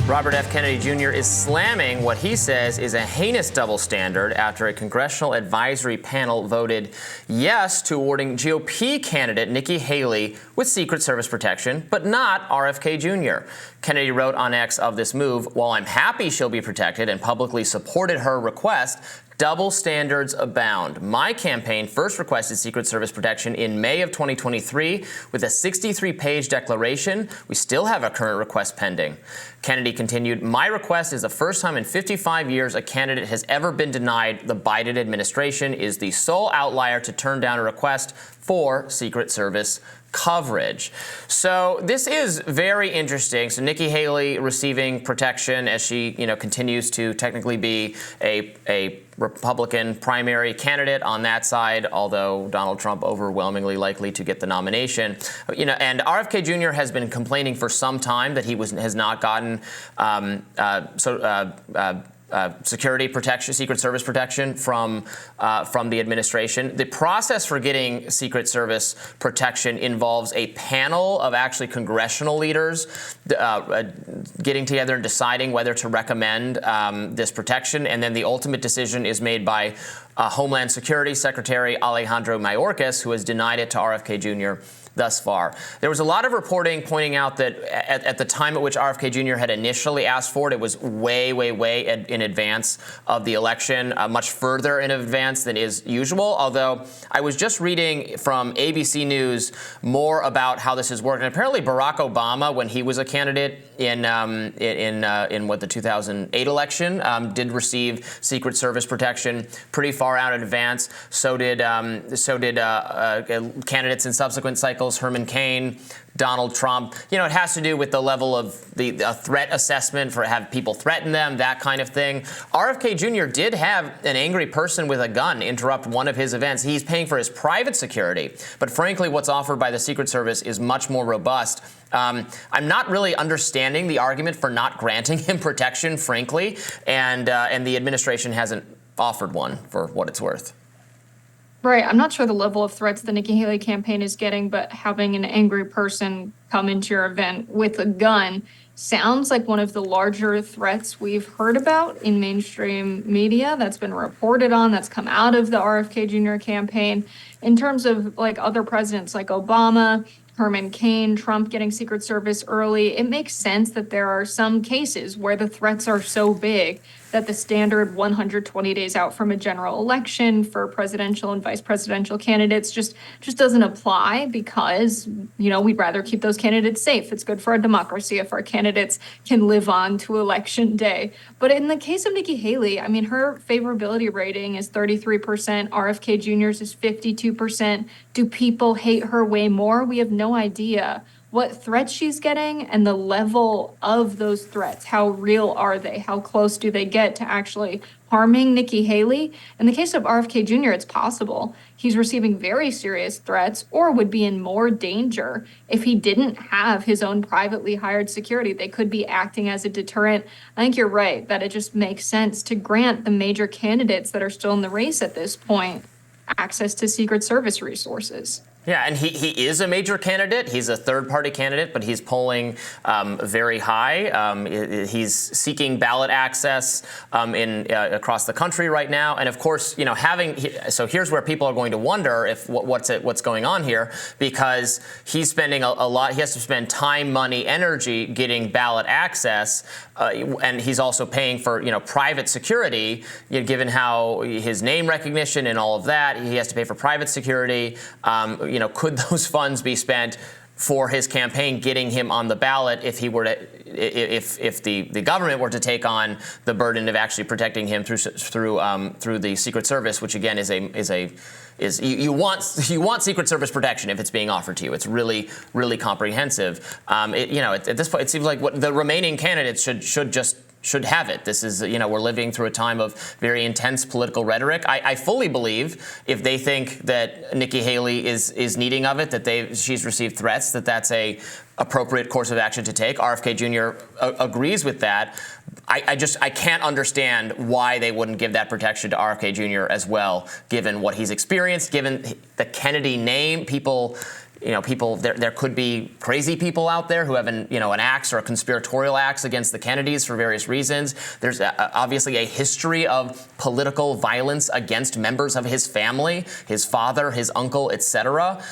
Robert F. Kennedy Jr. is slamming what he says is a heinous double standard after a congressional advisory panel voted yes to awarding GOP candidate Nikki Haley with Secret Service protection, but not RFK Jr. Kennedy wrote on X of this move, "While I'm happy she'll be protected and publicly supported her request, double standards abound. My campaign first requested Secret Service protection in May of 2023 with a 63-page declaration. We still have a current request pending." Kennedy continued, "My request is the first time in 55 years a candidate has ever been denied. The Biden administration is the sole outlier to turn down a request for Secret Service coverage." So this is very interesting. So Nikki Haley receiving protection as she, continues to technically be a Republican primary candidate on that side, although Donald Trump overwhelmingly likely to get the nomination. And RFK Jr. has been complaining for some time that he has not gotten security protection, Secret Service protection from the administration. The process for getting Secret Service protection involves a panel of actually congressional leaders getting together and deciding whether to recommend this protection, and then the ultimate decision is made by Homeland Security Secretary Alejandro Mayorkas, who has denied it to RFK Jr. thus far. There was a lot of reporting pointing out that at the time at which RFK Jr. had initially asked for it, it was way in advance of the election, much further in advance than is usual. Although I was just reading from ABC News more about how this is working. Apparently, Barack Obama, when he was a candidate in the 2008 election, did receive Secret Service protection pretty far out in advance. So did candidates in subsequent cycles, Herman Cain, Donald Trump. It has to do with the level of the threat assessment for have people threaten them, that kind of thing. RFK Jr. did have an angry person with a gun interrupt one of his events. He's paying for his private security. But frankly, what's offered by the Secret Service is much more robust. I'm not really understanding the argument for not granting him protection, frankly, and the administration hasn't offered one for what it's worth. Right. I'm not sure the level of threats the Nikki Haley campaign is getting, but having an angry person come into your event with a gun sounds like one of the larger threats we've heard about in mainstream media that's been reported on, that's come out of the RFK Jr. campaign. In terms of other presidents like Obama, Herman Cain, Trump getting Secret Service early, it makes sense that there are some cases where the threats are so big that the standard 120 days out from a general election for presidential and vice presidential candidates just doesn't apply because, we'd rather keep those candidates safe. It's good for our democracy if our candidates can live on to election day. But in the case of Nikki Haley, her favorability rating is 33%. RFK Jr.'s is 52%. Do people hate her way more? We have no idea what threats she's getting and the level of those threats. How real are they? How close do they get to actually harming Nikki Haley? In the case of RFK Jr., it's possible he's receiving very serious threats or would be in more danger if he didn't have his own privately hired security. They could be acting as a deterrent. I think you're right that it just makes sense to grant the major candidates that are still in the race at this point access to Secret Service resources. Yeah, and he is a major candidate. He's a third-party candidate, but he's polling very high. He's seeking ballot access across the country right now. And of course, so here's where people are going to wonder if what's going on here, because he's spending a lot. He has to spend time, money, energy getting ballot access, and he's also paying for private security. Given how his name recognition and all of that, he has to pay for private security. Could those funds be spent for his campaign, getting him on the ballot if he were to, if the government were to take on the burden of actually protecting him through the Secret Service, which again is you want Secret Service protection if it's being offered to you. It's really comprehensive. At this point, it seems like what the remaining candidates should have it. This is, we're living through a time of very intense political rhetoric. I fully believe if they think that Nikki Haley is needing of it, that she's received threats, that's a appropriate course of action to take. RFK Jr. Agrees with that. I can't understand why they wouldn't give that protection to RFK Jr. as well, given what he's experienced, given the Kennedy name. People people, there could be crazy people out there who have an axe or a conspiratorial axe against the Kennedys for various reasons. There's obviously a history of political violence against members of his family, his father, his uncle, etc.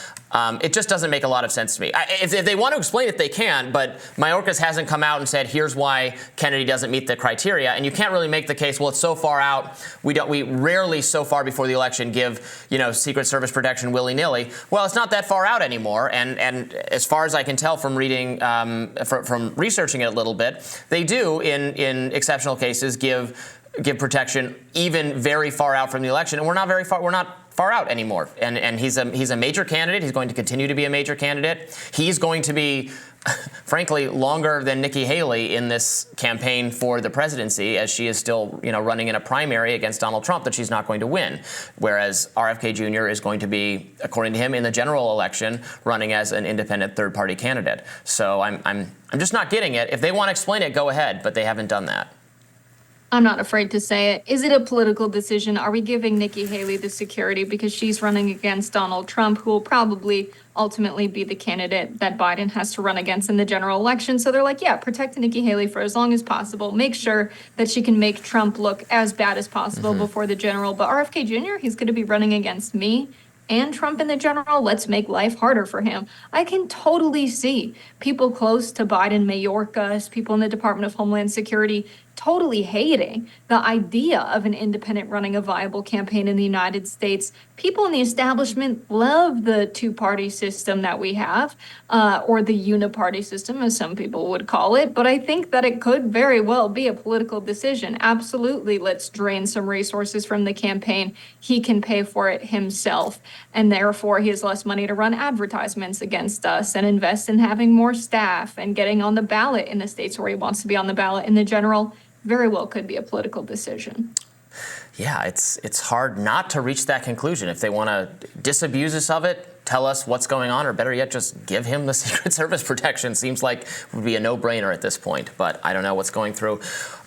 It just doesn't make a lot of sense to me. If they want to explain it, they can, but Mayorkas hasn't come out and said, here's why Kennedy doesn't meet the criteria. And you can't really make the case, well, it's so far out. We rarely so far before the election give, Secret Service protection willy-nilly. Well, it's not that far out anymore. And as far as I can tell from reading, from researching it a little bit, they do in exceptional cases give protection even very far out from the election. And we're not far out anymore. And he's a major candidate. He's going to continue to be a major candidate. He's going to be, frankly, longer than Nikki Haley in this campaign for the presidency, as she is still, running in a primary against Donald Trump that she's not going to win. Whereas RFK Jr. is going to be, according to him, in the general election, running as an independent third-party candidate. So I'm just not getting it. If they want to explain it, go ahead, but they haven't done that. I'm not afraid to say it. Is it a political decision? Are we giving Nikki Haley the security because she's running against Donald Trump, who will probably ultimately be the candidate that Biden has to run against in the general election? So they're like, yeah, protect Nikki Haley for as long as possible. Make sure that she can make Trump look as bad as possible before the general. But RFK Jr., he's going to be running against me and Trump in the general. Let's make life harder for him. I can totally see people close to Biden, Mayorkas, people in the Department of Homeland Security totally hating the idea of an independent running a viable campaign in the United States. People in the establishment love the two-party system that we have, or the uniparty system, as some people would call it. But I think that it could very well be a political decision. Absolutely, let's drain some resources from the campaign. He can pay for it himself, and therefore he has less money to run advertisements against us and invest in having more staff and getting on the ballot in the states where he wants to be on the ballot in the general. Very well could be a political decision. Yeah, it's hard not to reach that conclusion. If they want to disabuse us of it, tell us what's going on, or better yet, just give him the Secret Service protection. Seems like it would be a no-brainer at this point. But I don't know what's going through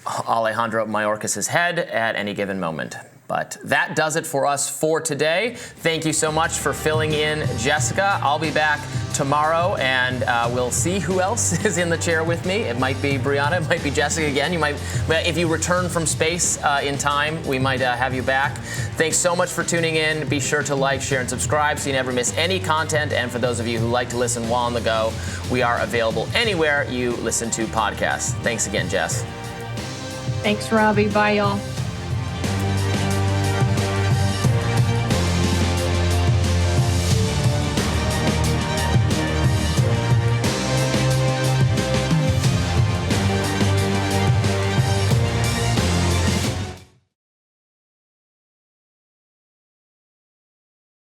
Alejandro Mayorkas' head at any given moment. But that does it for us for today. Thank you so much for filling in, Jessica. I'll be back tomorrow, and we'll see who else is in the chair with me. It might be Brianna, it might be Jessica again. You might, if you return from space in time, we might have you back. Thanks so much for tuning in. Be sure to like, share, and subscribe so you never miss any content. And for those of you who like to listen while on the go, we are available anywhere you listen to podcasts. Thanks again, Jess. Thanks, Robbie. Bye, y'all.